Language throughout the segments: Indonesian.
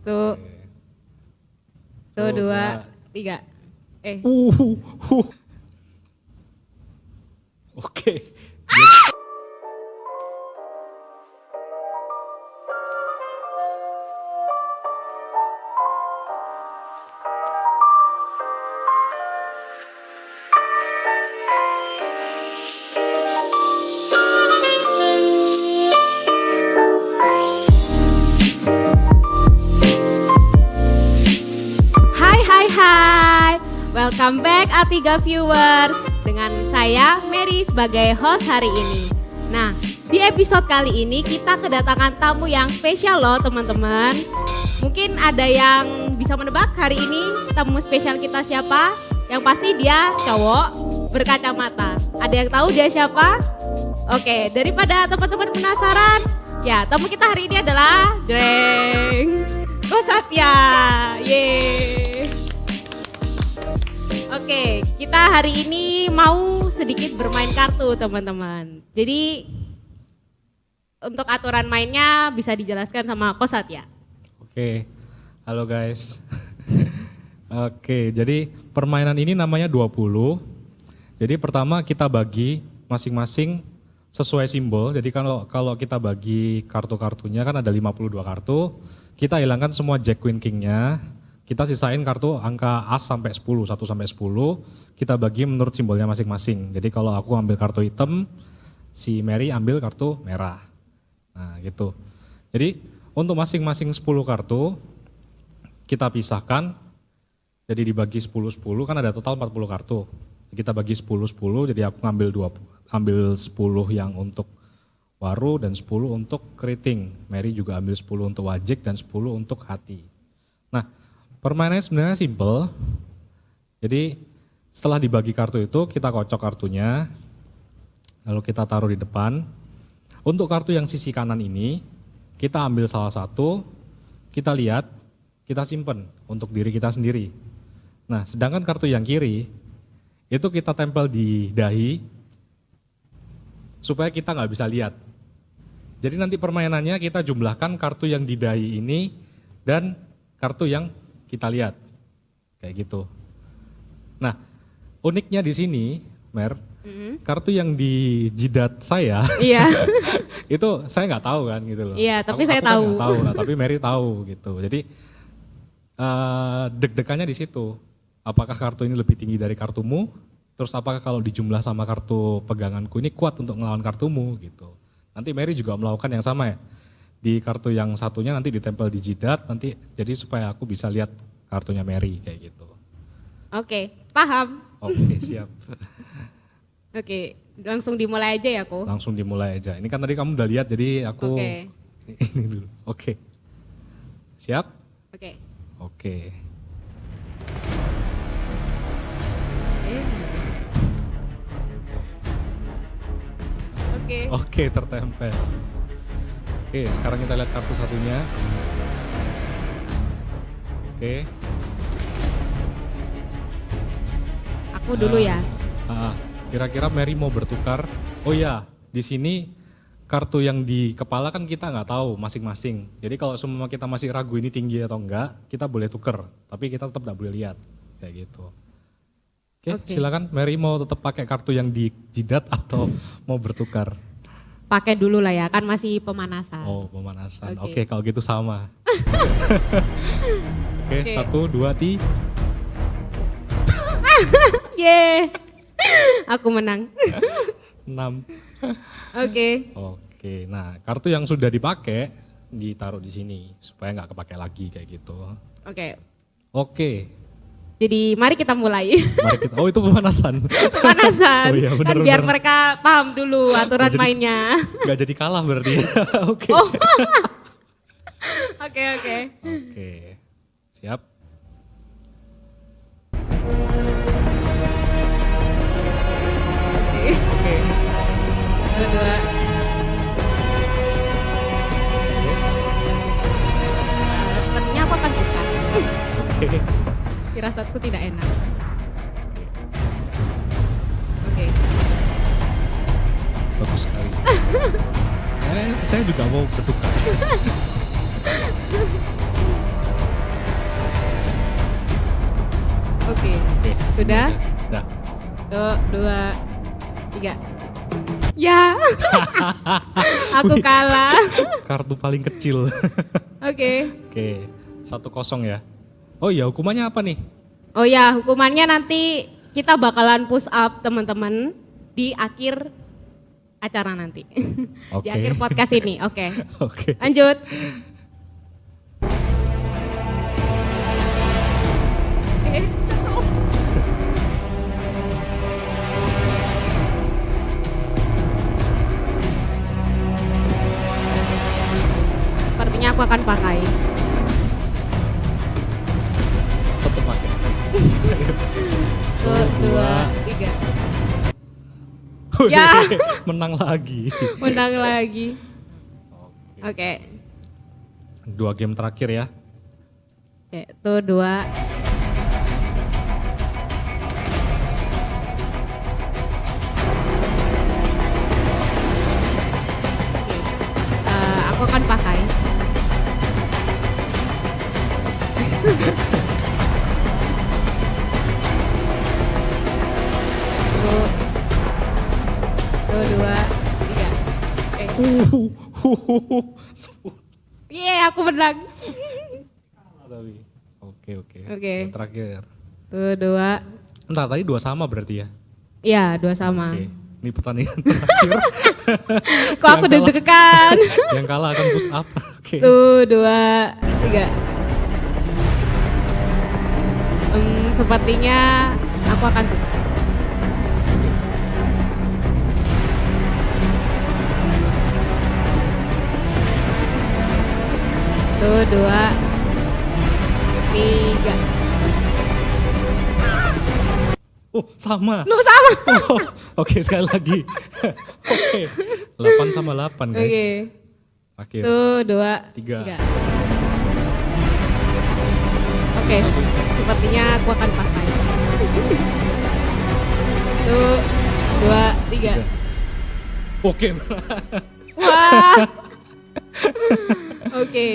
Tuh, tuh dua, tiga. Oke. Hai, welcome back A3 viewers. Dengan saya Mary sebagai host hari ini. Nah, di episode kali ini kita kedatangan tamu yang spesial loh teman-teman. Mungkin ada yang bisa menebak hari ini tamu spesial kita siapa? Yang pasti dia cowok berkacamata. Ada yang tahu dia siapa? Oke, daripada teman-teman penasaran, ya tamu kita hari ini adalah Jreng Kosatya. Yeay. Oke, kita hari ini mau sedikit bermain kartu teman-teman. Jadi untuk aturan mainnya bisa dijelaskan sama Kosatya. Oke, halo guys. Oke, jadi permainan ini namanya 20. Jadi pertama kita bagi masing-masing sesuai simbol. Jadi kalau kita bagi kartu-kartunya kan ada 52 kartu. Kita hilangkan semua Jack Queen King-nya. Kita sisain kartu angka As sampai 10, 1 sampai 10. Kita bagi menurut simbolnya masing-masing. Jadi kalau aku ambil kartu hitam, si Mary ambil kartu merah. Nah gitu. Jadi untuk masing-masing 10 kartu, kita pisahkan. Jadi dibagi 10-10 kan ada total 40 kartu. Kita bagi 10-10, jadi aku ambil 10 yang untuk waru dan 10 untuk keriting. Mary juga ambil 10 untuk wajik dan 10 untuk hati. Nah, permainannya sebenarnya simple. Jadi setelah dibagi kartu itu kita kocok kartunya, lalu kita taruh di depan. Untuk kartu yang sisi kanan ini, kita ambil salah satu, kita lihat, kita simpen untuk diri kita sendiri. Nah, sedangkan kartu yang kiri, itu kita tempel di dahi, supaya kita nggak bisa lihat. Jadi nanti permainannya kita jumlahkan kartu yang di dahi ini, dan kartu yang kita lihat, kayak gitu. Nah, uniknya di sini, Mer, kartu yang di jidat saya, Iya. itu saya nggak tahu kan gitu loh. Iya, tapi saya aku tahu. Kan nggak tahu lah, tapi Mary tahu gitu. Jadi deg-degannya di situ. Apakah kartu ini lebih tinggi dari kartumu? Terus apakah kalau dijumlah sama kartu peganganku ini kuat untuk melawan kartumu gitu. Nanti Mary juga melakukan yang sama ya. Di kartu yang satunya nanti ditempel di jidat, nanti jadi supaya aku bisa lihat kartunya Mary kayak gitu. Oke, paham. Oke, siap. Oke, langsung dimulai aja ya aku. Langsung dimulai aja. Ini kan tadi kamu udah lihat jadi aku Oke. ini dulu. Oke. Siap? Oke. Oke. Oke. Oke, tertempel. Oke, sekarang kita lihat kartu satunya. Oke. Aku dulu ya. Kira-kira Mary mau bertukar? Oh ya, di sini kartu yang di kepala kan kita nggak tahu masing-masing. Jadi kalau semua kita masih ragu ini tinggi atau enggak, kita boleh tuker. Tapi kita tetap nggak boleh lihat, kayak gitu. Oke, silakan Mary mau tetap pakai kartu yang di jidat atau mau bertukar? Pakai dulu lah ya, kan masih pemanasan. Oh, pemanasan. Oke, kalau gitu sama. Oke, 1, 2, 3. Yeay, aku menang. 6. Oke. Oke, nah kartu yang sudah dipakai ditaruh di sini supaya nggak kepake lagi kayak gitu. Oke. Oke. Jadi mari kita mulai. Mari kita, oh itu pemanasan. Pemanasan. Oh iya, Kan biar mereka paham dulu aturan mainnya. Nggak jadi kalah berarti. Oke. Oh. Oke. Oke. Siap. Oke. Dua. Sepertinya aku akan buka. Oke. Firasatku tidak enak. Oke. Bagus sekali. Saya juga mau bertukar. Udah? Udah. 2, 3. Ya, aku kalah. Kartu paling kecil. Oke. Oke, 1-0 ya. Oh iya, hukumannya apa nih? Oh ya, hukumannya nanti kita bakalan push up teman-teman di akhir acara nanti. Di Oke. akhir podcast ini. Oke. Oke. Lanjut. Sepertinya aku akan pakai. Tetep pakai. 2, 3. Wih, Ya. Menang lagi. Menang lagi. Oke. 2 game terakhir ya. Oke, tuh 2. Aku akan pakai. Tuh, 2, 3. Aku menang. Oke. Oke. Yang terakhir. Tuh 2. Entar tadi 2 sama berarti ya. Iya, 2 sama. Oke. Ini pertandingan terakhir. Kok aku Yang kalah. deg-degan. Yang kalah akan push up. Oke. Tuh 2, 3. Sepertinya aku akan tutup. Tuh 2, 3. Oh, sama. Lu sama. Oh, oke, sekali lagi. Oke. 8-8 guys. Oke. Akhir. Tuh 2, 3. 3. Oke, sepertinya aku akan pakai. Tuh 2, 3. Oke. Wah. Oke.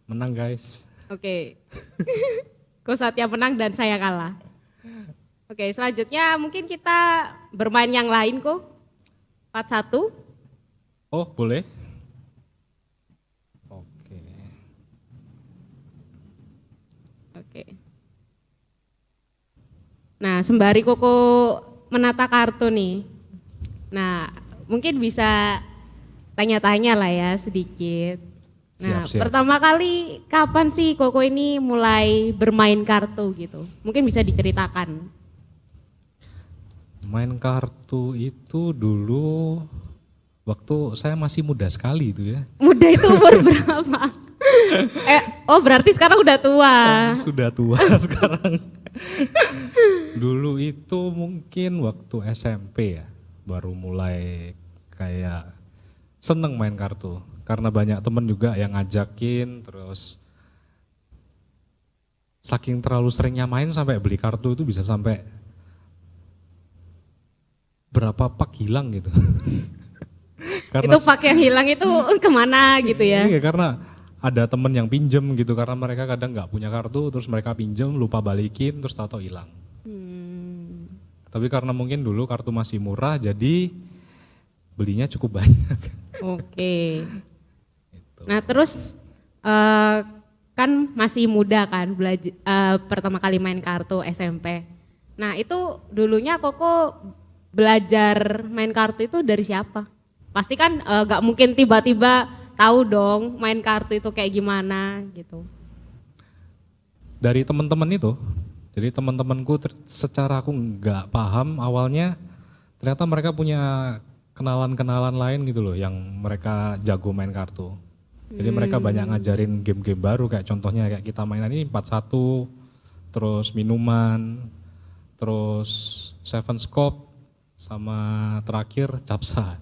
Menang guys. Oke. Kok Satya menang dan saya kalah. Oke, selanjutnya mungkin kita bermain yang lain kok. 4-1. Oh, boleh? Oke. Oke. Nah, sembari Koko menata kartu nih. Nah, mungkin bisa tanya-tanya lah ya sedikit. Nah, Siap. pertama kali kapan sih Koko ini mulai bermain kartu gitu? Mungkin bisa diceritakan. Main kartu itu dulu waktu saya masih muda sekali itu ya. Muda itu umur berapa? Berarti sekarang udah tua. Sudah tua sekarang. Dulu itu mungkin waktu SMP ya, baru mulai kayak seneng main kartu. Karena banyak temen juga yang ngajakin, terus saking terlalu seringnya main sampai beli kartu itu bisa sampai berapa pak hilang gitu. Itu pak yang hilang itu kemana gitu ya? Iya, karena ada temen yang pinjem gitu, karena mereka kadang nggak punya kartu, terus mereka pinjem lupa balikin, terus tahu-tahu hilang. Tapi karena mungkin dulu kartu masih murah, jadi belinya cukup banyak. Oke. Gitu. Nah terus kan masih muda kan pertama kali main kartu SMP. Nah itu dulunya Koko belajar main kartu itu dari siapa? Pasti kan gak mungkin tiba-tiba tahu dong main kartu itu kayak gimana gitu. Dari teman-teman itu, jadi teman-temanku secara aku nggak paham awalnya, ternyata mereka punya kenalan-kenalan lain gitu loh yang mereka jago main kartu. Jadi mereka banyak ngajarin game-game baru, kayak contohnya kayak kita mainan ini 41, terus minuman, terus Seven Scope, sama terakhir Capsa.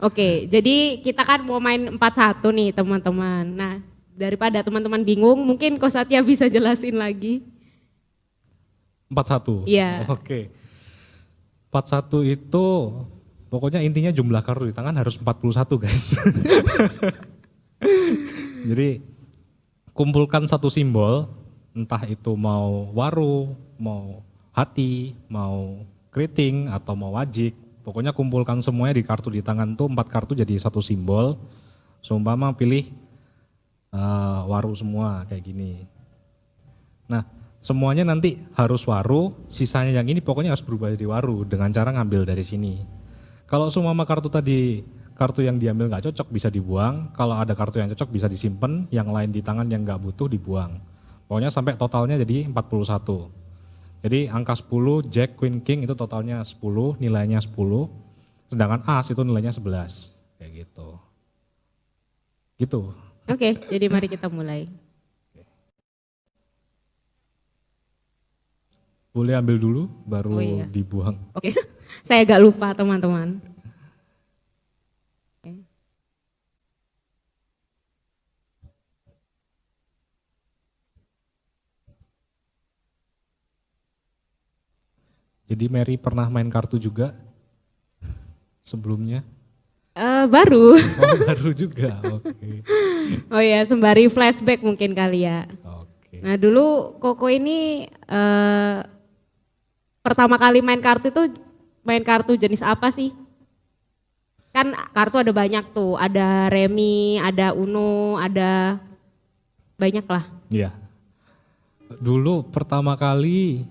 Oke, jadi kita kan mau main 4-1 nih teman-teman. Nah daripada teman-teman bingung mungkin Ko Satya bisa jelasin lagi. 41? Iya. Oke. 41 itu pokoknya intinya jumlah kartu di tangan harus 41 guys. Jadi kumpulkan satu simbol, entah itu mau waru, mau hati, mau keriting, atau mau wajik. Pokoknya kumpulkan semuanya di kartu di tangan tuh 4 kartu jadi satu simbol. Seumpama pilih waru semua kayak gini. Nah semuanya nanti harus waru, sisanya yang ini pokoknya harus berubah jadi waru dengan cara ngambil dari sini. Kalau semua kartu tadi, kartu yang diambil nggak cocok bisa dibuang, kalau ada kartu yang cocok bisa disimpan, yang lain di tangan yang nggak butuh dibuang. Pokoknya sampai totalnya jadi 41. Jadi angka 10, Jack, Queen, King itu totalnya 10, nilainya 10, sedangkan As itu nilainya 11, kayak gitu. Gitu. Oke, jadi mari kita mulai. Boleh ambil dulu, baru Oh iya. dibuang. Oke, saya agak lupa teman-teman. Oke. Jadi Mary pernah main kartu juga sebelumnya? Baru. Oh baru juga, oke. Oh ya, sembari flashback mungkin kali ya. Oke. Nah dulu Koko ini pertama kali main kartu itu main kartu jenis apa sih? Kan kartu ada banyak tuh, ada remi, ada uno, ada banyak lah. Iya. Dulu pertama kali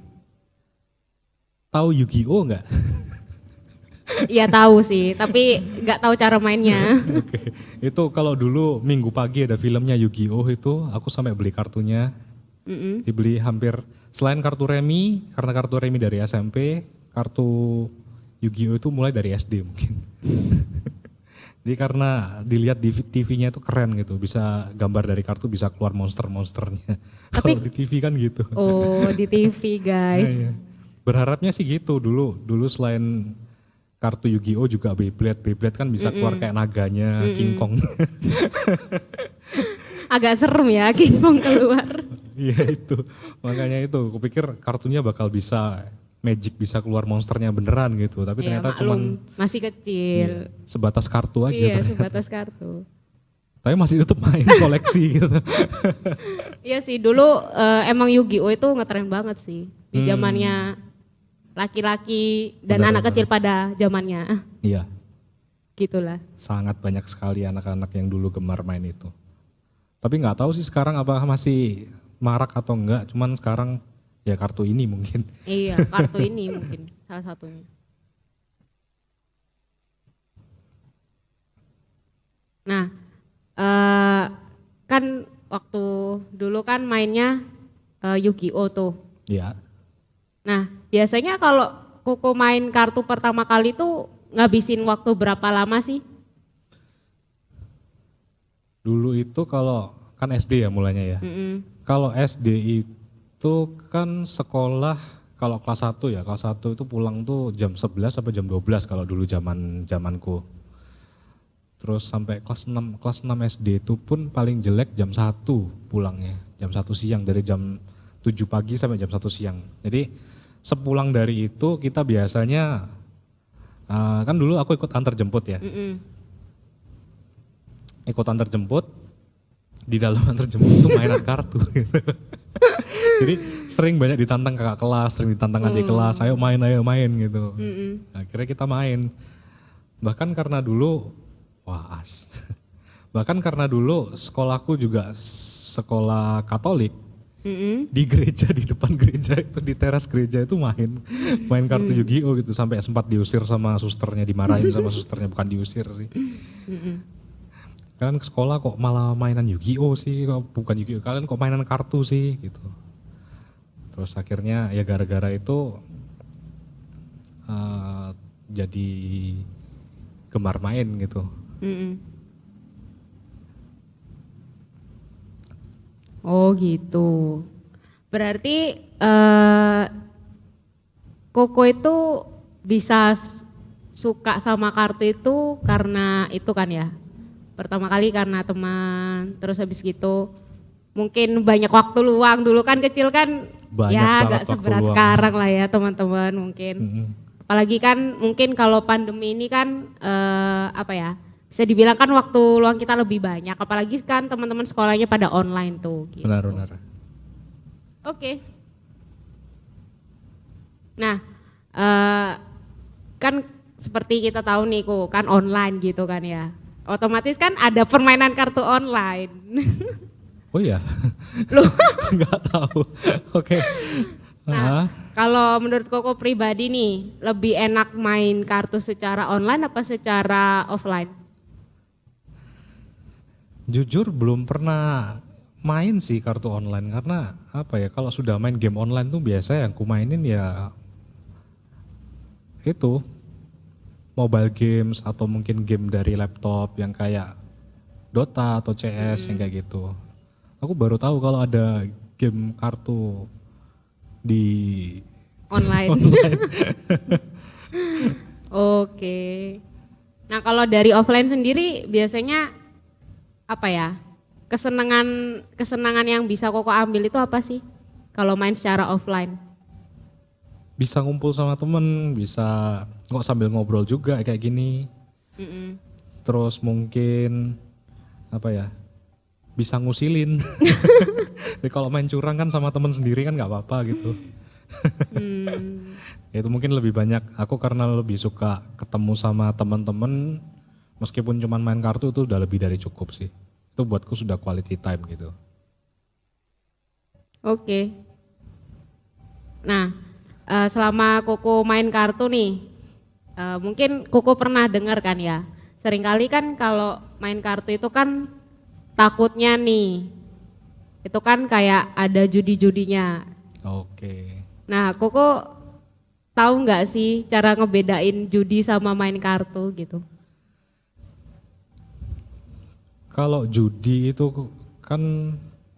tahu Yu-Gi-Oh nggak? Iya tahu sih, tapi nggak tahu cara mainnya. Oke. Itu kalau dulu Minggu pagi ada filmnya Yu-Gi-Oh itu, aku sampai beli kartunya. Dibeli hampir, selain kartu remi, karena kartu remi dari SMP, kartu Yu-Gi-Oh itu mulai dari SD mungkin. Jadi karena dilihat di TV-nya itu keren gitu, bisa gambar dari kartu bisa keluar monster-monsternya. Kalau di TV kan gitu. Oh di TV guys. Iya. Berharapnya sih gitu dulu selain kartu Yu-Gi-Oh juga Beyblade kan bisa keluar kayak naganya, King Kong. Agak serem ya King Kong keluar. Iya itu, makanya itu kupikir kartunya bakal bisa magic, bisa keluar monsternya beneran gitu. Tapi Iya, ternyata maklum, cuman masih kecil. sebatas kartu aja Iya ternyata. sebatas kartu. Tapi masih tetap main koleksi gitu. Iya sih dulu emang Yu-Gi-Oh itu ngetren banget sih di zamannya laki-laki dan Benar, anak benar. kecil pada zamannya. Iya, Gitulah. sangat banyak sekali anak-anak yang dulu gemar main itu. Tapi nggak tahu sih sekarang apakah masih marak atau enggak, cuman sekarang ya kartu ini mungkin. Iya kartu ini mungkin salah satunya. Nah kan waktu dulu kan mainnya Yu-Gi-Oh tuh. Ya, Nah biasanya kalau Koko main kartu pertama kali tuh ngabisin waktu berapa lama sih? dulu itu kalau kan SD ya mulanya ya. Kalau SD itu kan sekolah kalau kelas 1 ya, kelas 1 itu pulang tuh jam 11 sampai jam 12 kalau dulu zamanku. Terus sampai kelas 6 SD itu pun paling jelek jam 1 pulangnya, jam 1 siang dari jam 7 pagi sampai jam 1 siang. Jadi sepulang dari itu kita biasanya kan dulu aku ikut antar jemput ya. Ikut antar jemput, di dalam antar jemput itu mainan kartu gitu. Jadi sering banyak ditantang kakak kelas, sering ditantang adik kelas, ayo main gitu. Akhirnya kita main. Bahkan karena dulu, bahkan karena dulu sekolahku juga sekolah Katolik, di gereja, di depan gereja itu, di teras gereja itu main kartu Yu-Gi-Oh gitu, sampai sempat diusir sama susternya, dimarahin sama susternya, bukan diusir sih. Kalian ke sekolah kok malah mainan Yu-Gi-Oh sih, kok bukan Yu-Gi-Oh, kalian kok mainan kartu sih gitu. Terus akhirnya ya gara-gara itu jadi gemar main gitu. Oh gitu. Berarti Koko itu bisa suka sama kartu itu karena itu kan ya? Pertama kali karena teman, terus habis gitu mungkin banyak waktu luang, dulu kan kecil kan Banyak ya banget gak waktu seberat luang. sekarang lah ya teman-teman mungkin. Apalagi kan mungkin kalau pandemi ini kan apa ya, bisa dibilang kan waktu luang kita lebih banyak, apalagi kan teman-teman sekolahnya pada online tuh. Gitu. Benar. Oke. Nah, kan seperti kita tahu nih kan online gitu kan ya. Otomatis kan ada permainan kartu online. Oh iya? Loh. Nggak tahu. Oke. Nah, kalau menurut Koko pribadi nih, lebih enak main kartu secara online apa secara offline? Jujur belum pernah main sih kartu online karena apa ya, kalau sudah main game online tuh biasa yang ku mainin ya itu mobile games atau mungkin game dari laptop yang kayak Dota atau CS yang kayak gitu. Aku baru tahu kalau ada game kartu di Online. Oke. Nah, kalau dari offline sendiri biasanya apa ya? Kesenangan yang bisa Koko ambil itu apa sih? Kalau main secara offline? Bisa ngumpul sama temen, bisa nggak sambil ngobrol juga kayak gini. Terus mungkin apa ya? Bisa ngusilin. Jadi kalau main curang kan sama temen sendiri kan nggak apa-apa gitu. Itu mungkin lebih banyak aku karena lebih suka ketemu sama teman-teman, meskipun cuman main kartu itu udah lebih dari cukup sih. Itu buatku sudah quality time gitu. Oke. Nah, selama Koko main kartu nih, mungkin Koko pernah dengar kan ya, seringkali kan kalau main kartu itu kan takutnya nih, itu kan kayak ada judi-judinya. Oke. Nah, Koko tahu nggak sih cara ngebedain judi sama main kartu gitu? Kalau judi itu kan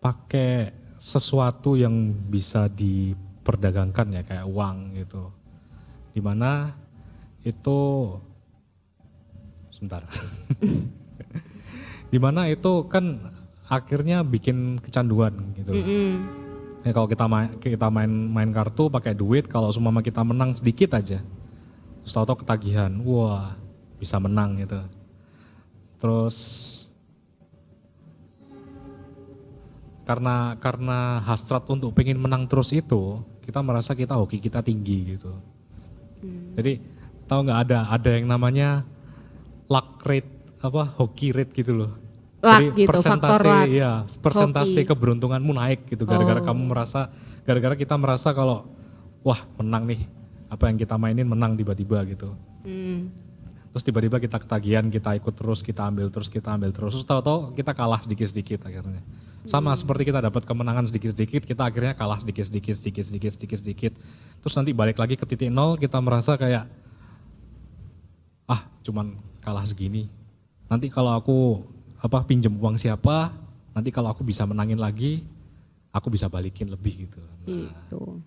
pakai sesuatu yang bisa diperdagangkan ya, kayak uang gitu. Dimana itu, sebentar. Dimana itu kan akhirnya bikin kecanduan gitu. Ya kalau kita main kartu pakai duit, kalau seumpama kita menang sedikit aja, terus tahu-tahu ketagihan, wah bisa menang gitu. Terus karena hasrat untuk pengen menang terus itu, kita merasa hoki kita tinggi gitu. Jadi tahu nggak ada yang namanya luck rate, hoki rate gitu loh. Jadi Gitu, persentase hoki. keberuntunganmu naik gitu gara-gara kita merasa kalau wah menang nih, apa yang kita mainin menang tiba-tiba gitu. Terus tiba-tiba kita ketagihan, kita ikut terus, kita ambil terus, terus tahu-tahu kita kalah sedikit-sedikit akhirnya. Sama seperti kita dapat kemenangan sedikit-sedikit, kita akhirnya kalah sedikit-sedikit. Terus nanti balik lagi ke titik nol, kita merasa kayak cuman kalah segini. Nanti kalau aku pinjem uang siapa, nanti kalau aku bisa menangin lagi, aku bisa balikin lebih gitu. Gitu.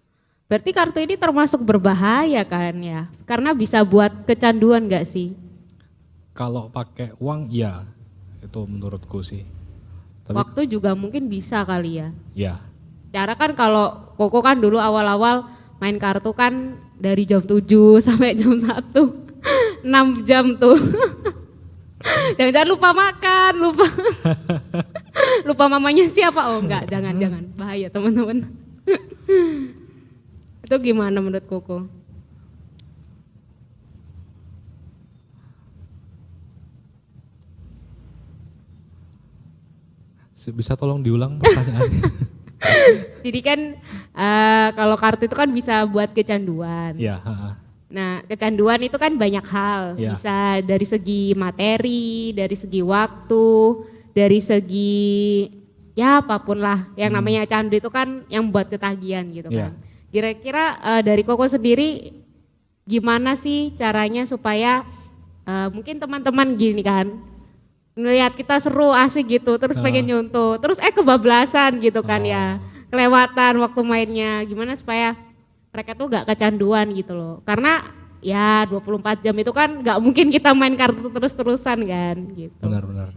Berarti kartu ini termasuk berbahaya kan ya? Karena bisa buat kecanduan nggak sih? Kalau pakai uang ya, itu menurutku sih. Tapi, waktu juga mungkin bisa kali ya. Ya. Cara kan kalau Koko kan dulu awal-awal main kartu kan dari jam 7 sampai jam 1. 6 jam tuh. Jangan lupa makan, lupa mamanya siapa? Oh enggak, jangan, bahaya teman-teman. Itu gimana menurut Koko? Bisa tolong diulang pertanyaannya? Jadi kan kalau kartu itu kan bisa buat kecanduan. Iya. Nah, kecanduan itu kan banyak hal, bisa dari segi materi, dari segi waktu, dari segi ya apapun lah. Yang namanya candu itu kan yang buat ketagihan gitu kan. Kira-kira dari Koko sendiri gimana sih caranya supaya mungkin teman-teman gini kan, ngelihat kita seru, asik gitu, terus pengen nyuntuh, terus kebablasan gitu kan ya, kelewatan waktu mainnya, gimana supaya mereka tuh gak kecanduan gitu loh. Karena ya 24 jam itu kan gak mungkin kita main kartu terus-terusan kan gitu. Benar-benar.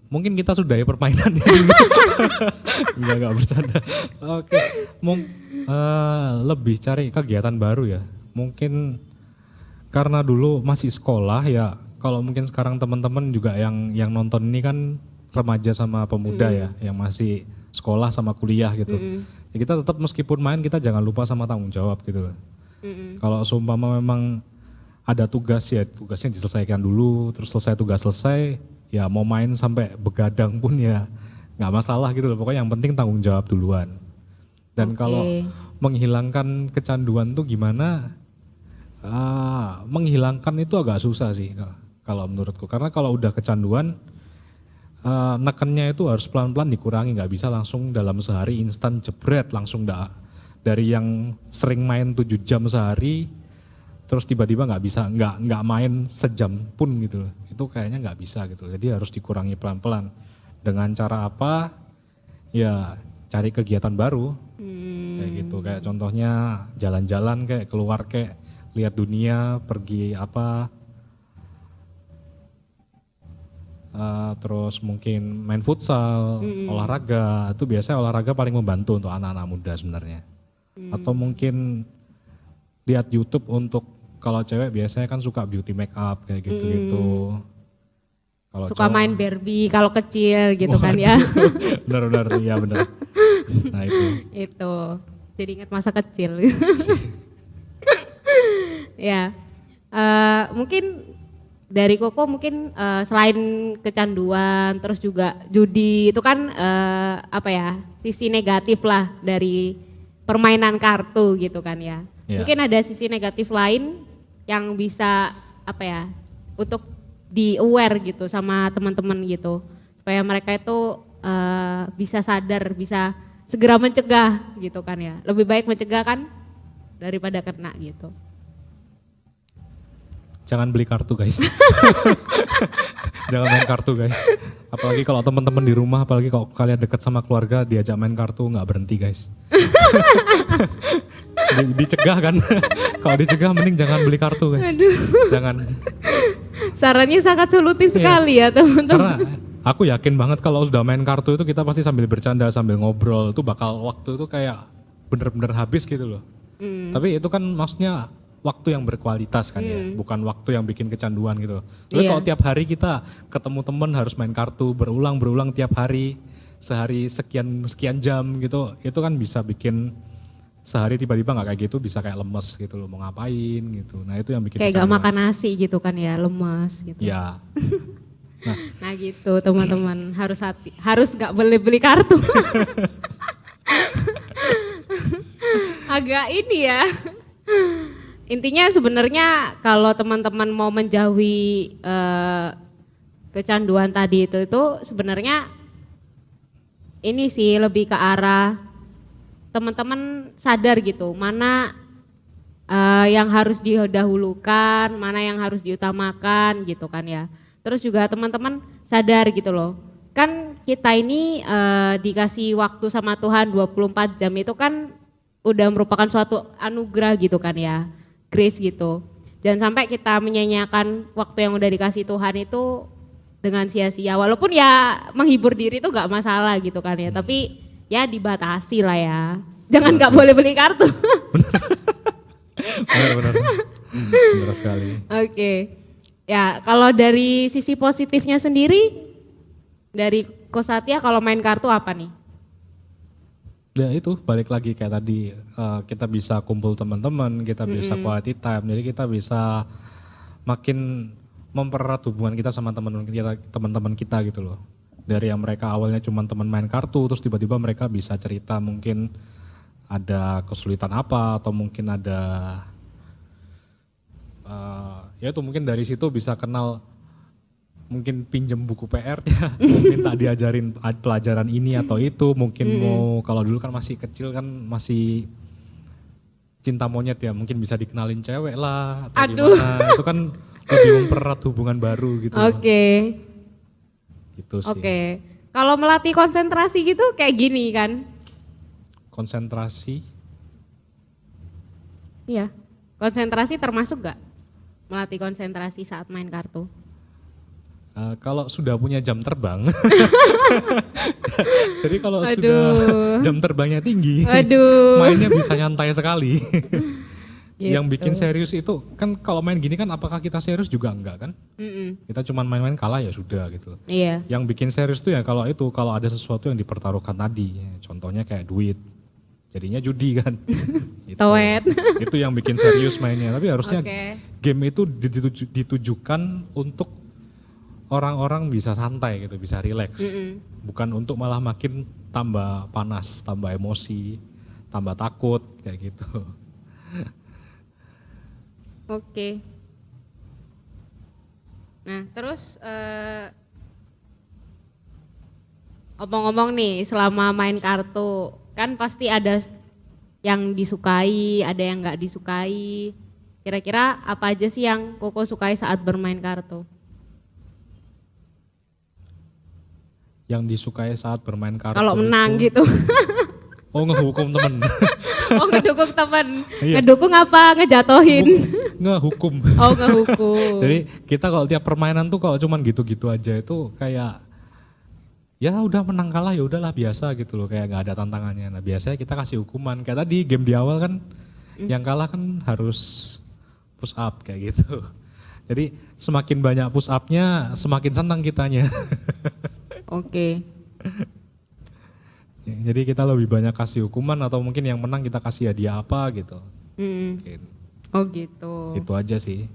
Mungkin kita sudahi permainannya dulu. Enggak bercanda. Oke. Lebih cari kegiatan baru ya. Mungkin karena dulu masih sekolah ya, kalau mungkin sekarang teman-teman juga yang nonton ini kan remaja sama pemuda ya, yang masih sekolah sama kuliah gitu. Ya kita tetap meskipun main kita jangan lupa sama tanggung jawab gitu loh. Kalau seumpama memang ada tugas ya tugasnya diselesaikan dulu, terus selesai tugas selesai, ya mau main sampai begadang pun ya nggak masalah gitu loh. Pokoknya yang penting tanggung jawab duluan. Dan kalau menghilangkan kecanduan tuh gimana? Menghilangkan itu agak susah sih kalau menurutku. Karena kalau udah kecanduan, nekennya itu harus pelan-pelan dikurangi. Nggak bisa langsung dalam sehari instan jebret langsung dari yang sering main 7 jam sehari, terus tiba-tiba nggak main sejam pun gitu loh. Itu kayaknya nggak bisa gitu. Jadi harus dikurangi pelan-pelan. Dengan cara apa? Ya cari kegiatan baru. Kayak gitu, kayak contohnya jalan-jalan kayak keluar kayak lihat dunia, pergi apa, terus mungkin main futsal, olahraga, itu biasanya olahraga paling membantu untuk anak-anak muda sebenarnya. Atau mungkin lihat YouTube untuk, kalau cewek biasanya kan suka beauty make up kayak gitu-gitu. Kalau suka cowok, main Barbie kalau kecil gitu kan ya. Benar-benar, iya benar. Nah Itu, jadi ingat masa kecil. Ya, mungkin dari Koko mungkin selain kecanduan, terus juga judi itu kan apa ya, sisi negatif lah dari permainan kartu gitu kan ya. Mungkin ada sisi negatif lain yang bisa apa ya, untuk di aware gitu sama teman-teman gitu, supaya mereka itu bisa sadar, bisa segera mencegah gitu kan ya. Lebih baik mencegah kan daripada kena gitu. Jangan beli kartu guys. Jangan main kartu guys. Apalagi kalau teman-teman di rumah, apalagi kalau kalian dekat sama keluarga diajak main kartu nggak berhenti guys. Dicegah kan. Kalau dicegah mending jangan beli kartu guys. Aduh. Jangan. Sarannya sangat solutif sekali ya teman-teman. Karena aku yakin banget kalau sudah main kartu itu kita pasti sambil bercanda, sambil ngobrol, itu bakal waktu itu kayak bener-bener habis gitu loh. Tapi itu kan maksudnya waktu yang berkualitas kan ya, bukan waktu yang bikin kecanduan gitu. Tapi kalau tiap hari kita ketemu temen harus main kartu berulang tiap hari, sehari sekian jam gitu, itu kan bisa bikin sehari tiba-tiba nggak kayak gitu, bisa kayak lemes gitu loh, mau ngapain gitu. Nah itu yang bikin kayak kecanduan. gak makan nasi gitu kan ya, lemas gitu. Ya. Nah gitu teman-teman, harus nggak boleh beli kartu. Agak ini ya. Intinya sebenarnya kalau teman-teman mau menjauhi kecanduan tadi itu sebenarnya ini sih lebih ke arah teman-teman sadar gitu, mana yang harus didahulukan, mana yang harus diutamakan gitu kan ya. Terus juga teman-teman sadar gitu loh, kan kita ini dikasih waktu sama Tuhan 24 jam itu kan udah merupakan suatu anugerah gitu kan ya. Grace gitu. Jangan sampai kita menyanyiakan waktu yang udah dikasih Tuhan itu dengan sia-sia. Walaupun ya menghibur diri itu gak masalah gitu kan ya. Tapi ya dibatasi lah ya. Jangan gak boleh beli kartu. Benar-benar. Benar sekali. Oke. Ya kalau dari sisi positifnya sendiri, dari Ko Satya kalau main kartu apa nih? Ya itu balik lagi kayak tadi, kita bisa kumpul teman-teman, kita bisa quality time, jadi kita bisa makin mempererat hubungan kita sama teman-teman kita gitu loh. Dari yang mereka awalnya cuma teman main kartu, terus tiba-tiba mereka bisa cerita mungkin ada kesulitan apa, atau mungkin ada ya itu mungkin dari situ bisa kenal, mungkin pinjem buku PR-nya, minta diajarin pelajaran ini atau itu, mungkin mau, kalau dulu kan masih kecil kan masih cinta monyet ya, mungkin bisa dikenalin cewek lah atau gimana, itu kan lebih mempererat hubungan baru gitu. Oke. Gitu sih. Oke. Kalau melatih konsentrasi gitu kayak gini kan? Konsentrasi? Iya. Konsentrasi termasuk gak? Melatih konsentrasi saat main kartu? Kalau sudah punya jam terbang, jadi kalau sudah jam terbangnya tinggi, mainnya bisa nyantai sekali. Yang bikin Gitu. serius itu kan kalau main gini kan apakah kita serius juga enggak kan? Mm-mm. Kita cuma main-main kalah ya sudah gitu. Iya. Yang bikin serius tuh ya kalau ada sesuatu yang dipertaruhkan tadi, ya, contohnya kayak duit, jadinya judi kan. Itu. Towet. Itu yang bikin serius mainnya. Tapi harusnya Oke. game itu ditujukan untuk orang-orang bisa santai gitu, bisa rileks. Mm-mm. Bukan untuk malah makin tambah panas, tambah emosi, tambah takut kayak gitu. Oke. Nah, terus ngomong-ngomong nih, selama main kartu kan pasti ada yang disukai, ada yang nggak disukai. Kira-kira apa aja sih yang Koko sukai saat bermain kartu? Yang disukai saat bermain kartu Kalau menang itu, gitu. oh ngehukum temen. Oh, ngedukung temen. Iya. Ngedukung apa ngejatohin? Ngehukum. Oh, ngehukum. Jadi kita kalau tiap permainan tuh kalau cuman gitu-gitu aja itu kayak ya udah menang kalah ya udahlah biasa gitu loh, kayak nggak ada tantangannya. Nah biasanya kita kasih hukuman kayak tadi game di awal kan yang kalah kan harus push up kayak gitu. Jadi semakin banyak push upnya semakin senang kitanya. Oke. Jadi kita lebih banyak kasih hukuman atau mungkin yang menang kita kasih hadiah apa gitu. Mm. Mungkin. Oh gitu. Itu aja sih.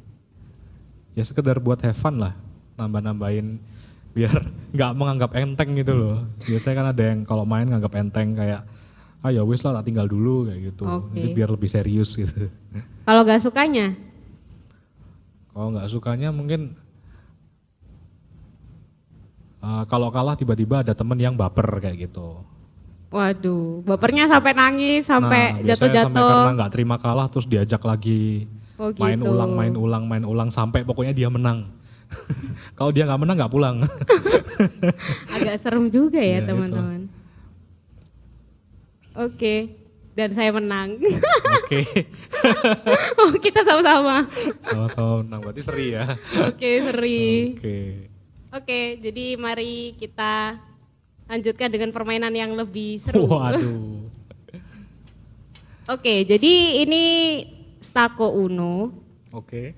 Ya sekedar buat have fun lah, nambah-nambahin biar nggak menganggap enteng gitu loh. Biasanya kan ada yang kalau main nganggap enteng kayak ah ya wis lah tak tinggal dulu kayak gitu. Oke. Jadi biar lebih serius gitu. Kalau gak sukanya? Kalau nggak sukanya mungkin kalau kalah tiba-tiba ada temen yang baper kayak gitu. Waduh, bapernya sampai nangis, sampai Biasanya sampai karena jatuh-jatuh. nggak terima kalah terus diajak lagi Oh main gitu. ulang, main ulang, main ulang sampai pokoknya dia menang. Kalau dia nggak menang nggak pulang. Agak serem juga Iya, ya itu. teman-teman. Oke, dan saya menang. Oke, Oh, kita sama-sama. sama-sama menang berarti seri ya. Oke, seri. Oke. Oke, jadi mari kita lanjutkan dengan permainan yang lebih seru. Waduh. Oke, jadi ini Stako Uno. Oke.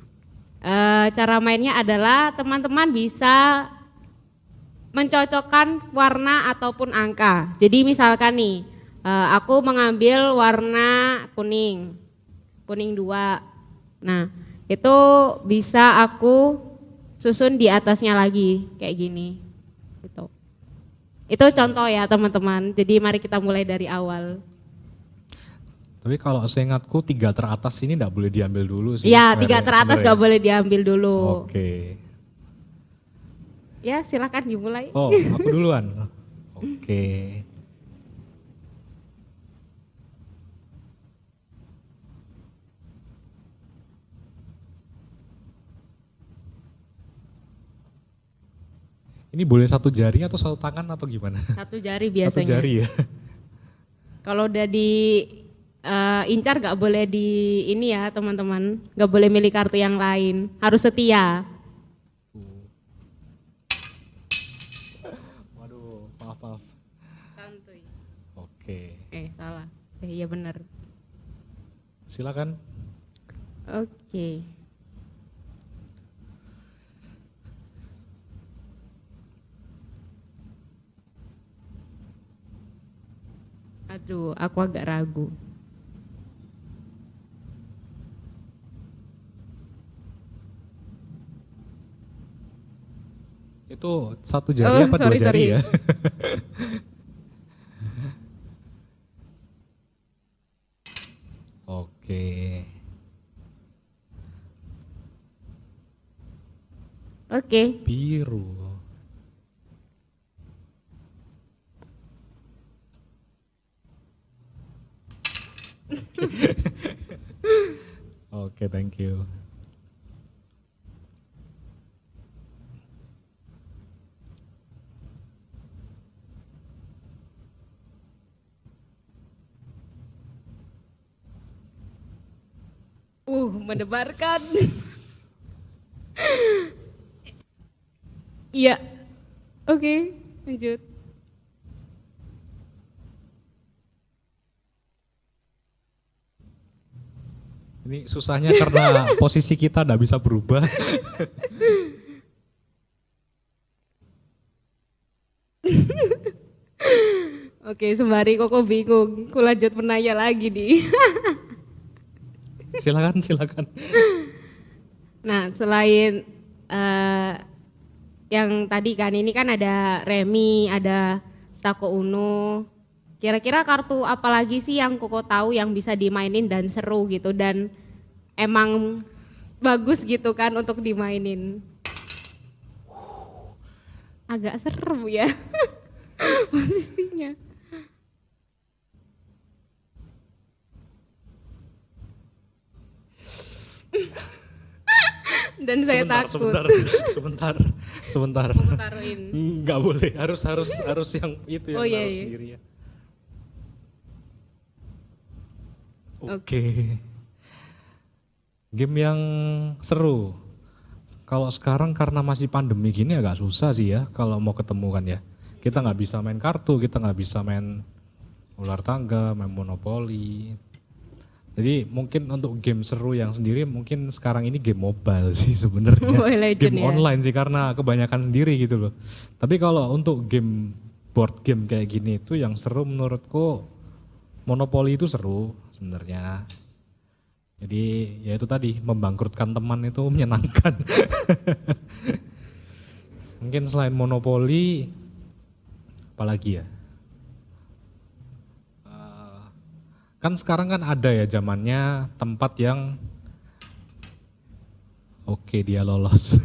Cara mainnya adalah teman-teman bisa mencocokkan warna ataupun angka. Jadi misalkan nih, aku mengambil warna kuning, kuning 2. Nah, itu bisa aku susun di atasnya lagi, kayak gini. Gitu. Itu contoh ya teman-teman, jadi mari kita mulai dari awal. Tapi kalau seingatku 3 teratas ini nggak boleh diambil dulu sih. Ya, Bener 3 ya? teratas Bener gak ya? boleh diambil dulu. Oke. Ya, silakan dimulai. Oh, aku duluan. Oke. Ini boleh satu jari atau satu tangan atau gimana? Satu jari Satu biasanya. jari ya. Kalau udah di incar gak boleh di ini ya teman-teman, gak boleh milih kartu yang lain, harus setia. Waduh, maaf maaf. Santuy. Oke, Salah. Iya benar. silakan. Oke. Aduh, aku agak ragu. Itu satu jari apa dua sorry, jari sorry. ya? Oke. Oke. Biru. Oke, thank you. Mendebarkan. Iya. Oke, lanjut. Ini susahnya karena posisi kita nggak bisa berubah. Oke, sembari Koko bingung, ku lanjut menanya lagi nih. Silakan. Nah, selain yang tadi kan ini kan ada Remi, ada Stako Uno. Kira-kira kartu apa lagi sih yang Koko tahu yang bisa dimainin dan seru gitu dan emang bagus gitu kan untuk dimainin? Agak serem ya posisinya. Dan saya takut. Sebentar. Mau taruhin. Nggak boleh, harus yang itu yang Iya, harus iya. sendiri ya. Oke. Game yang seru. Kalau sekarang karena masih pandemi gini agak susah sih ya kalau mau ketemu kan ya. Kita nggak bisa main kartu, kita nggak bisa main ular tangga, main monopoli. Jadi mungkin untuk game seru yang sendiri mungkin sekarang ini game mobile sih sebenarnya. Mobile Legend Game ya. online sih karena kebanyakan sendiri gitu loh. Tapi kalau untuk game board game kayak gini itu yang seru menurutku monopoli itu seru sebenarnya. Jadi ya itu tadi membangkrutkan teman itu menyenangkan. Mungkin selain monopoli apalagi ya? Kan sekarang kan ada ya zamannya tempat yang oke dia lolos.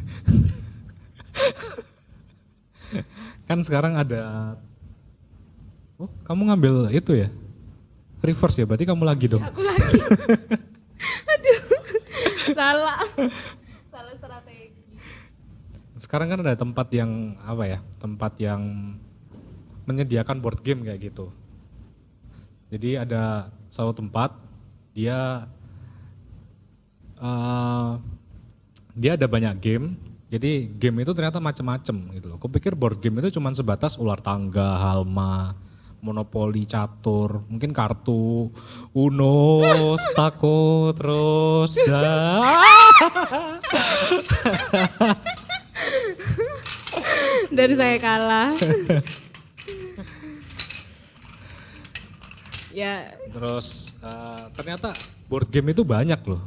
Kan sekarang ada, oh kamu ngambil itu ya? Reverse ya, berarti kamu lagi dong. Aku lagi. Aduh, salah strategi. Sekarang kan ada tempat yang apa ya, tempat yang menyediakan board game kayak gitu. Jadi ada suatu tempat, dia ada banyak game, jadi game itu ternyata macam-macam gitu loh. Kupikir board game itu cuma sebatas ular tangga, halma, monopoli, catur, mungkin kartu, uno, stako, terus Dan saya kalah. Ya. terus ternyata board game itu banyak loh.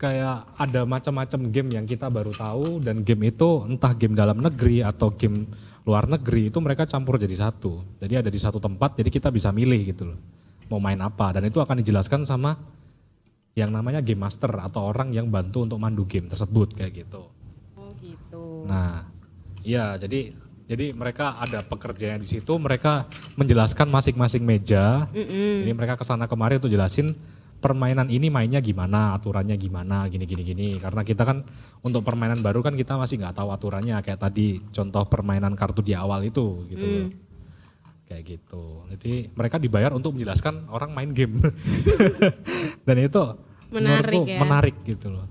Kayak ada macam-macam game yang kita baru tahu dan game itu entah game dalam negeri atau game luar negeri itu mereka campur jadi satu. Jadi ada di satu tempat jadi kita bisa milih gitu loh. Mau main apa dan itu akan dijelaskan sama yang namanya game master atau orang yang bantu untuk mandu game tersebut kayak gitu. Oh gitu. Nah, iya jadi mereka ada pekerjaan di situ, mereka menjelaskan masing-masing meja. Jadi mereka kesana kemari untuk jelasin permainan ini mainnya gimana, aturannya gimana, gini. Karena kita kan untuk permainan baru kan kita masih nggak tahu aturannya. Kayak tadi contoh permainan kartu di awal itu gitu loh. Kayak gitu. Jadi mereka dibayar untuk menjelaskan orang main game. Dan itu Menarik ya. menarik gitu loh.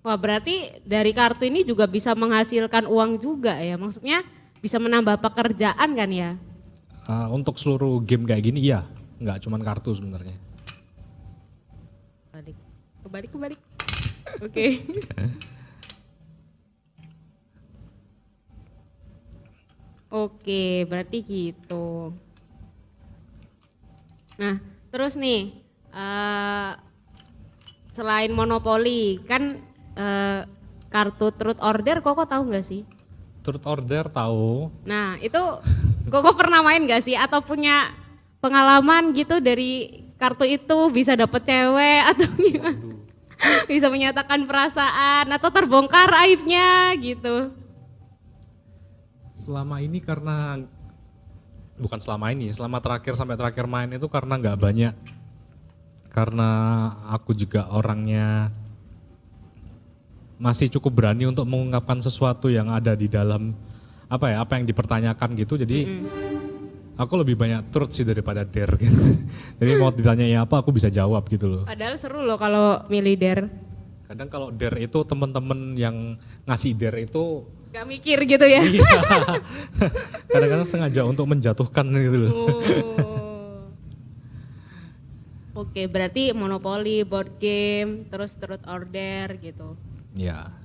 Wah berarti dari kartu ini juga bisa menghasilkan uang juga ya, maksudnya bisa menambah pekerjaan kan ya? Untuk seluruh game kayak gini iya, nggak cuma kartu sebenarnya. Kebalik. Oke. Oke, berarti gitu. Nah, terus nih, selain monopoli, kan kartu truth order Koko tahu nggak sih? Truth order tahu. Nah, itu Koko pernah main nggak sih? Atau punya pengalaman gitu dari kartu itu bisa dapet cewek atau gimana? Bisa menyatakan perasaan atau terbongkar aibnya gitu. Selama ini karena, bukan selama ini, selama terakhir sampai terakhir main itu karena nggak banyak. Karena aku juga orangnya masih cukup berani untuk mengungkapkan sesuatu yang ada di dalam apa yang dipertanyakan gitu. Jadi aku lebih banyak truth sih daripada dare gitu. Jadi mau ditanyai apa aku bisa jawab gitu loh. Padahal seru loh kalau milih dare. Kadang kalau dare itu teman-teman yang ngasih dare itu Gak mikir gitu ya. iya. Kadang-kadang sengaja untuk menjatuhkan gitu loh. Oke, berarti monopoli, board game, terus truth order gitu. Ya,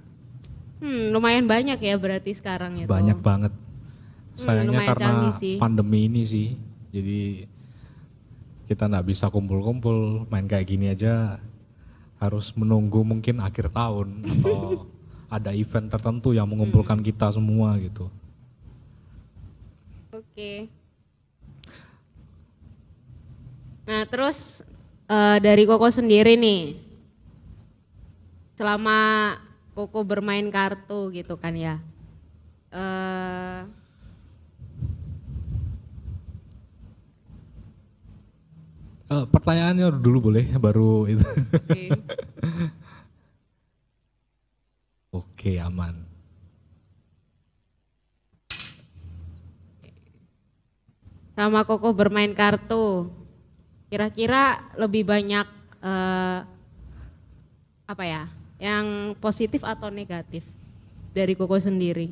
Lumayan banyak ya berarti sekarang itu. banyak banget. Sayangnya lumayan karena canggih sih. pandemi ini sih, jadi kita nggak bisa kumpul-kumpul, main kayak gini aja harus menunggu mungkin akhir tahun atau ada event tertentu yang mengumpulkan kita semua gitu. Oke. Nah terus dari Koko sendiri nih, selama Koko bermain kartu gitu kan ya, Pertanyaannya dulu boleh, baru itu. oke. Oke, aman. Selama Koko bermain kartu, kira-kira lebih banyak apa ya, yang positif atau negatif dari Koko sendiri?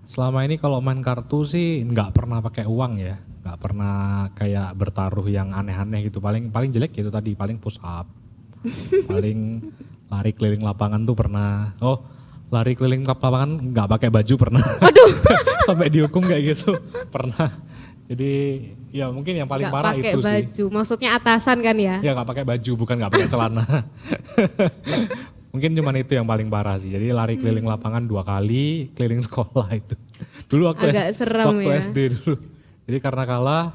Selama ini kalau main kartu sih nggak pernah pakai uang ya, nggak pernah kayak bertaruh yang aneh-aneh gitu. Paling jelek gitu tadi, paling push up, paling lari keliling lapangan tuh pernah. Oh, lari keliling lapangan nggak pakai baju pernah. Waduh. Sampai dihukum kayak gitu pernah. Jadi ya mungkin yang paling Nggak parah pakai itu sih. baju, maksudnya atasan kan ya? Ya nggak pakai baju, bukan nggak pakai celana. Mungkin cuman itu yang paling parah sih. Jadi lari keliling lapangan 2 kali, keliling sekolah itu. Dulu waktu, Agak serem waktu ya. SD dulu. Jadi karena kalah,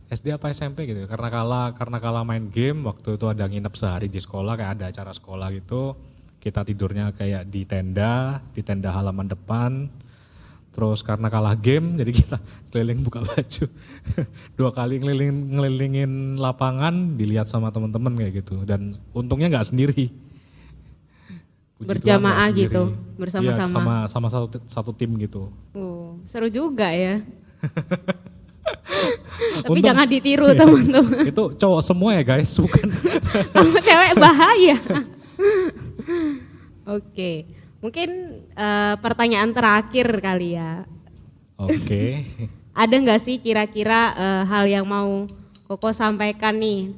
SD apa SMP gitu. Karena kalah main game, waktu itu ada nginep sehari di sekolah, kayak ada acara sekolah gitu. Kita tidurnya kayak di tenda halaman depan. Terus karena kalah game, jadi kita keliling buka baju. 2 kali ngelilingin lapangan, dilihat sama teman-teman kayak gitu. Dan untungnya nggak sendiri. Puji Tuhan Berjamaah nggak sendiri. gitu, bersama-sama. Iya, sama satu tim gitu. Seru juga ya. Tapi Untung- jangan ditiru Iya. teman-teman. Itu cowok semua ya guys, bukan. Sama cewek bahaya. Oke, mungkin pertanyaan terakhir kali ya. Oke. Ada nggak sih kira-kira hal yang mau Koko sampaikan nih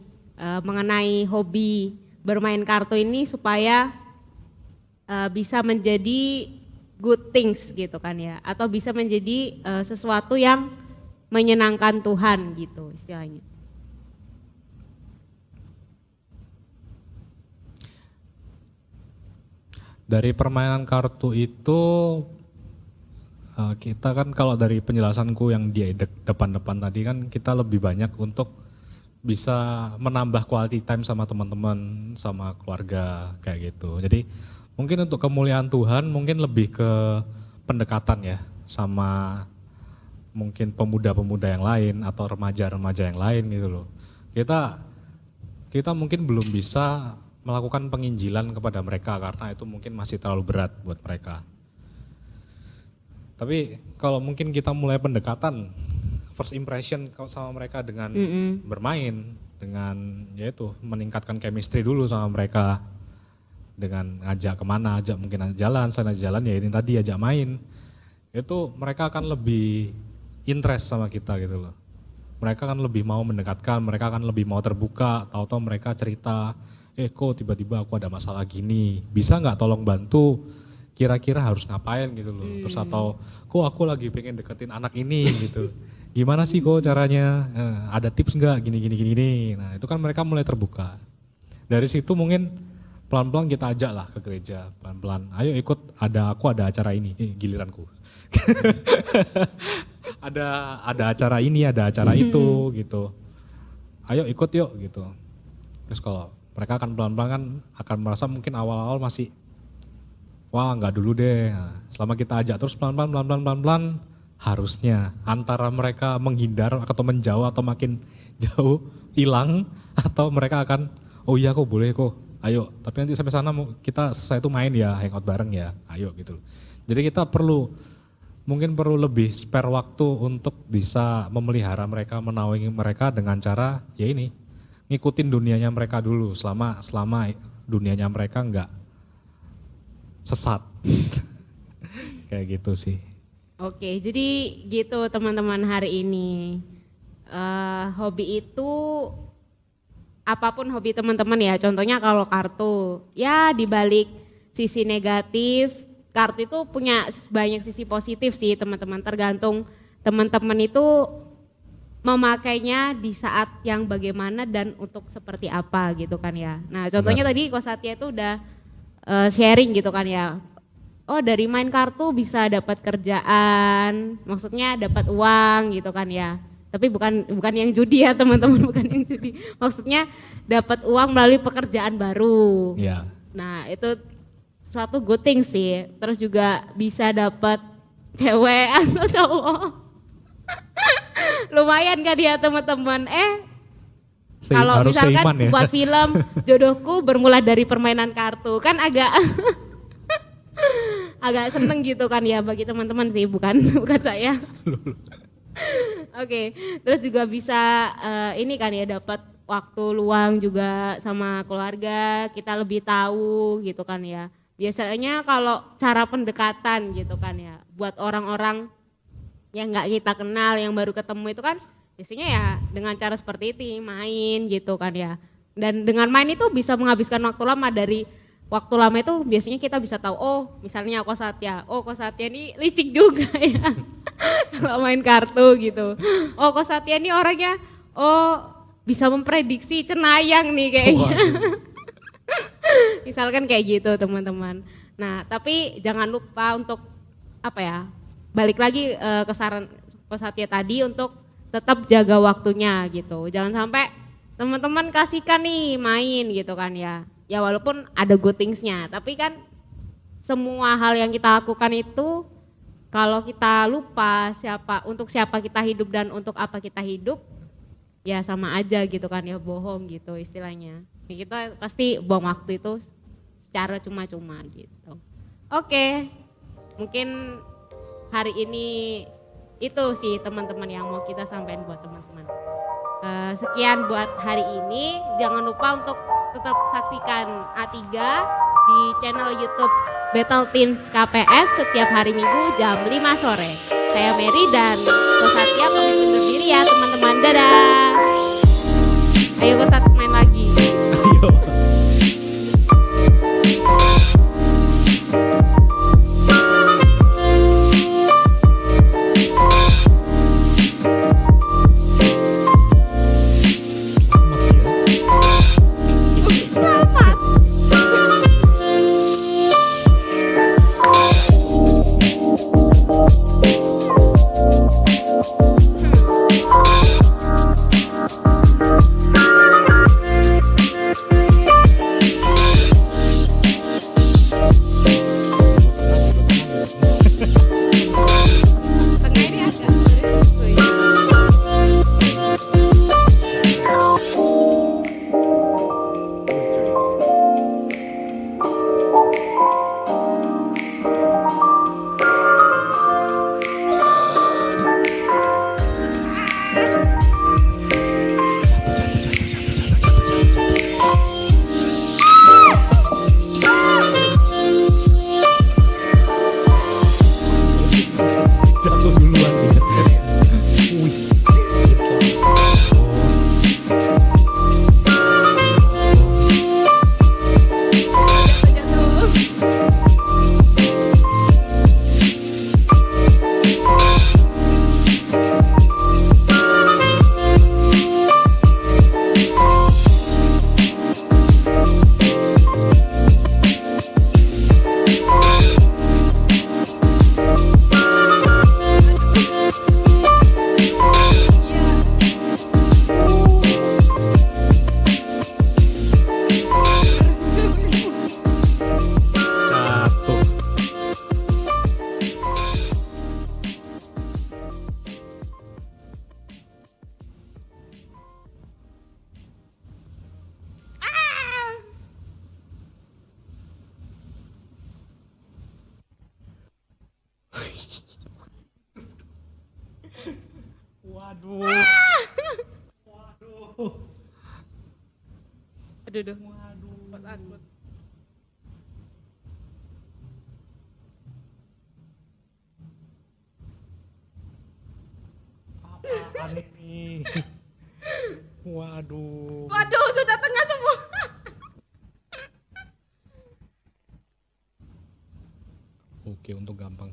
mengenai hobi bermain kartu ini supaya bisa menjadi good things gitu kan ya, atau bisa menjadi sesuatu yang menyenangkan Tuhan gitu istilahnya. Dari permainan kartu itu kita kan kalau dari penjelasanku yang di depan-depan tadi kan kita lebih banyak untuk bisa menambah quality time sama teman-teman, sama keluarga kayak gitu. Jadi mungkin untuk kemuliaan Tuhan mungkin lebih ke pendekatan ya sama mungkin pemuda-pemuda yang lain atau remaja-remaja yang lain gitu loh. Kita mungkin belum bisa melakukan penginjilan kepada mereka karena itu mungkin masih terlalu berat buat mereka. Tapi kalau mungkin kita mulai pendekatan, first impression sama mereka dengan bermain, dengan yaitu meningkatkan chemistry dulu sama mereka, dengan ngajak kemana, ajak mungkin jalan, sana jalan ya ini tadi ajak main, itu mereka akan lebih interest sama kita gitu loh. Mereka akan lebih mau mendekatkan, mereka akan lebih mau terbuka, tahu-tahu mereka cerita, kok tiba-tiba aku ada masalah gini, bisa nggak tolong bantu, kira-kira harus ngapain gitu loh. Terus atau kok aku lagi pengen deketin anak ini gitu, gimana sih kok caranya, ada tips nggak gini. Nah itu kan mereka mulai terbuka. Dari situ mungkin pelan-pelan kita ajak lah ke gereja, pelan-pelan, ayo ikut, aku ada acara ini, giliranku. ada acara ini, ada acara itu gitu. Ayo ikut yuk gitu. Terus kalau mereka akan pelan-pelan kan akan merasa mungkin awal-awal masih wah enggak dulu deh. Nah, selama kita ajak terus pelan-pelan harusnya antara mereka menghindar atau menjauh atau makin jauh hilang atau mereka akan oh iya kok boleh kok. Ayo, tapi nanti sampai sana kita selesai itu main ya, hangout bareng ya. Ayo gitu. Jadi kita mungkin perlu lebih spare waktu untuk bisa memelihara mereka, menaungi mereka dengan cara ya ini, ngikutin dunianya mereka dulu selama dunianya mereka enggak sesat. Kayak gitu sih. Oke, jadi gitu teman-teman hari ini. Hobi itu apapun hobi teman-teman ya. Contohnya kalau kartu, ya dibalik sisi negatif, kartu itu punya banyak sisi positif sih teman-teman. Tergantung teman-teman itu memakainya di saat yang bagaimana dan untuk seperti apa gitu kan ya. Nah contohnya tadi Ko Satya itu udah sharing gitu kan ya. Oh dari main kartu bisa dapat kerjaan, maksudnya dapat uang gitu kan ya. Tapi bukan yang judi ya teman-teman, bukan yang judi. Maksudnya dapat uang melalui pekerjaan baru. Ya. Nah itu suatu good thing sih. Terus juga bisa dapat cewek atau cowok. Lumayan kan ya teman-teman. Kalau Harus misalkan seiman ya. buat film Jodohku bermula dari permainan kartu kan agak agak seneng gitu kan ya bagi teman-teman sih, bukan saya. Oke, terus juga bisa ini kan ya dapat waktu luang juga sama keluarga, kita lebih tahu gitu kan ya. Biasanya kalau cara pendekatan gitu kan ya, buat orang-orang yang nggak kita kenal, yang baru ketemu itu kan biasanya ya dengan cara seperti ini, main gitu kan ya. Dan dengan main itu bisa menghabiskan waktu lama. Dari waktu lama itu biasanya kita bisa tahu, oh misalnya Ko Satya ini licik juga ya kalau main kartu gitu. Oh Ko Satya ini orangnya, bisa memprediksi cenayang nih kayaknya. Misalkan kayak gitu teman-teman. Nah tapi jangan lupa untuk balik lagi ke saran Ko Satya tadi untuk tetap jaga waktunya gitu. Jangan sampai teman-teman kasihkan nih main gitu kan ya. Ya walaupun ada good things-nya, tapi kan semua hal yang kita lakukan itu kalau kita lupa untuk siapa kita hidup dan untuk apa kita hidup, ya sama aja gitu kan ya, bohong gitu istilahnya. Ya kita pasti buang waktu itu secara cuma-cuma gitu. Oke, mungkin hari ini itu sih teman-teman yang mau kita sampaikan buat teman-teman. Sekian buat hari ini, jangan lupa untuk tetap saksikan A3 di channel YouTube Battle Teens KPS setiap hari Minggu jam 5 sore. Saya Mary dan Ko Satya pamit undur diri ya teman-teman, dadah. Ayo Ko Satya main lagi. Ayo. Selamat. Tengah ini agak sulit. Jatuh duluan sih. Wih. Jatuh. Waduh. Waduh. Aduh. Waduh. Apaan ini? nih. Waduh. Waduh, sudah tengah semua. Oke, untuk gampang.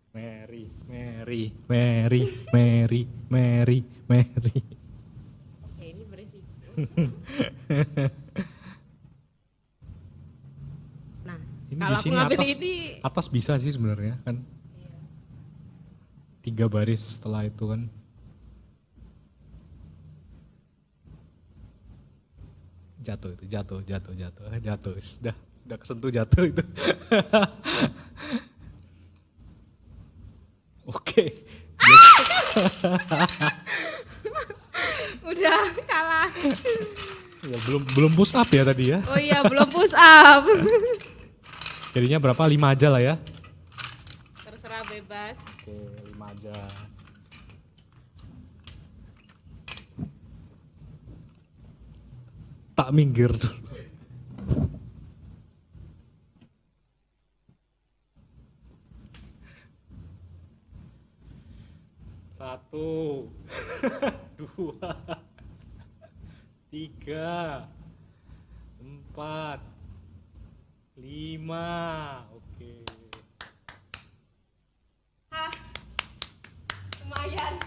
Mary, Mary, Mary, Mary, Mary, Mary. Oke, ini berisiko. Nah, Ini kalau di aku sini ngambil atas, ini, atas bisa sih sebenarnya kan. 3 baris setelah itu kan. Jatuh itu, jatuh. Udah kesentuh jatuh itu. Oke. udah kalah. Ya, belum push up ya tadi ya. Oh iya, belum push up. Jadinya berapa? 5 aja lah ya. Terserah bebas. Oke, 5 aja. Tak minggir dulu. Satu, 2, 3, 4, 5. Oke. Lumayan.